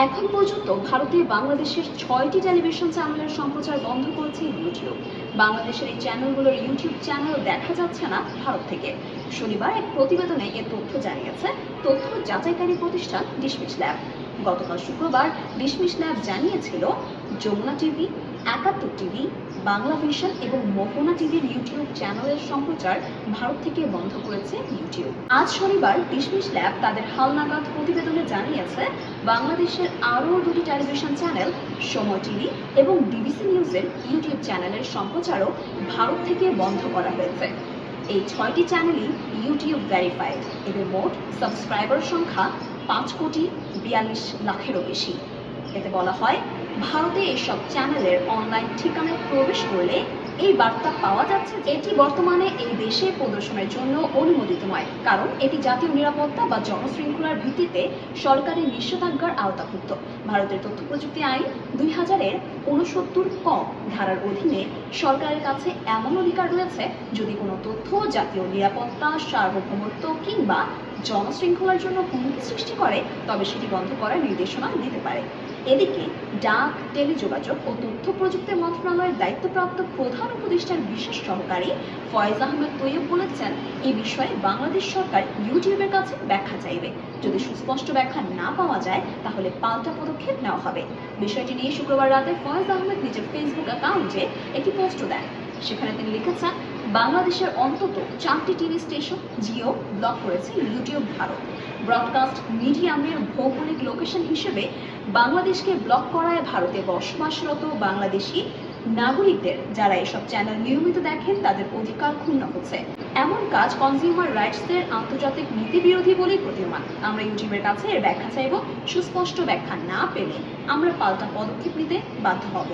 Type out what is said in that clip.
এখন পর্যন্ত ভারতে বাংলাদেশের 6টি টেলিভিশন চ্যানেলের সম্প্রচার বন্ধ করেছে ইউটিউব। বাংলাদেশের এই চ্যানেলগুলোর ইউটিউব চ্যানেল দেখা যাচ্ছে না ভারত থেকে। শনিবার এক প্রতিবেদনে এ তথ্য জানিয়েছে তথ্য যাচাইকারী প্রতিষ্ঠান ডিশমিশ ল্যাব। গতকাল শুক্রবার ডিশমিশ ল্যাব জানিয়েছিল Jamuna TV, ৭১ TV, Bangla vision এবং মোহনা টিভির ইউটিউব চ্যানেলের সম্প্রচার ভারত থেকে বন্ধ করেছে ইউটিউব। আজ শনিবার ডিশমিশ ল্যাব তাদের হালনাগাদ প্রতিবেদনে জানিয়েছে বাংলাদেশের আরও দুটি টেলিভিশন চ্যানেল সময় টিভি এবং ডিবিসি নিউজের ইউটিউব চ্যানেলের সম্প্রচারও ভারত থেকে বন্ধ করা হয়েছে। এই 6টি চ্যানেলই ইউটিউব ভেরিফাইড। এদের মোট সাবস্ক্রাইবার সংখ্যা ৫,৪২ লাখেরও বেশি। এতে বলা হয়, ভারতে এসব চ্যানেলের অনলাইন ঠিকানায় প্রবেশ করলে এই বার্তা পাওয়া যাচ্ছে এটি বর্তমানে এই দেশে প্রদর্শনের জন্য অনুমোদিত নয়, কারণ এটি জাতীয় নিরাপত্তা বা জনশৃঙ্খলার ভিত্তিতে সরকারি নিষেধাজ্ঞার আওতাভুক্ত। ভারতের তথ্য প্রযুক্তি আইন ২০০০-এর ৬৯ ক ধারার অধীনে সরকারের কাছে এমন অধিকার রয়েছে, যদি কোনো তথ্য জাতীয় নিরাপত্তা, সার্বভৌমত্ব কিংবা জনশৃঙ্খলার জন্য হুমকি সৃষ্টি করে তবে সেটি বন্ধ করার নির্দেশনা দিতে পারে। এদিকে ডাক, টেলিযোগাযোগ ও তথ্য প্রযুক্তি মন্ত্রণালয়ের দায়িত্বপ্রাপ্ত প্রধান উপদেষ্টার বিশেষ সহকারী ফয়েজ আহমেদ তৈয়ব বলেছেন, এই বিষয়ে বাংলাদেশ সরকার ইউটিউবের কাছে ব্যাখ্যা চাইবে। যদি সুস্পষ্ট ব্যাখ্যা না পাওয়া যায় তাহলে পাল্টা পদক্ষেপ নেওয়া হবে। বিষয়টি নিয়ে শুক্রবার রাতে ফয়েজ আহমেদ নিজের ফেসবুক অ্যাকাউন্টে একটি পোস্ট দেন। সেখানে তিনি লিখেছেন, বাংলাদেশের অন্তত 4টি টিভি স্টেশন জিও ব্লক করেছে ইউটিউব ভারত। ব্রডকাস্ট মিডিয়ামের ভৌগোলিক লোকেশন হিসেবে বাংলাদেশকে ব্লক করায় ভারতে বসবাসরত বাংলাদেশি নাগরিকদের যারা এসব চ্যানেল নিয়মিত দেখেন তাদের অধিকার ক্ষুণ্ণ হচ্ছে। এমন কাজ কনজিউমার রাইটসের আন্তর্জাতিক নীতি বিরোধী বলেই প্রতীয়মান। আমরা ইউটিউবের কাছে এর ব্যাখ্যা চাইব। সুস্পষ্ট ব্যাখ্যা না পেলে আমরা পাল্টা পদক্ষেপ নিতে বাধ্য হব।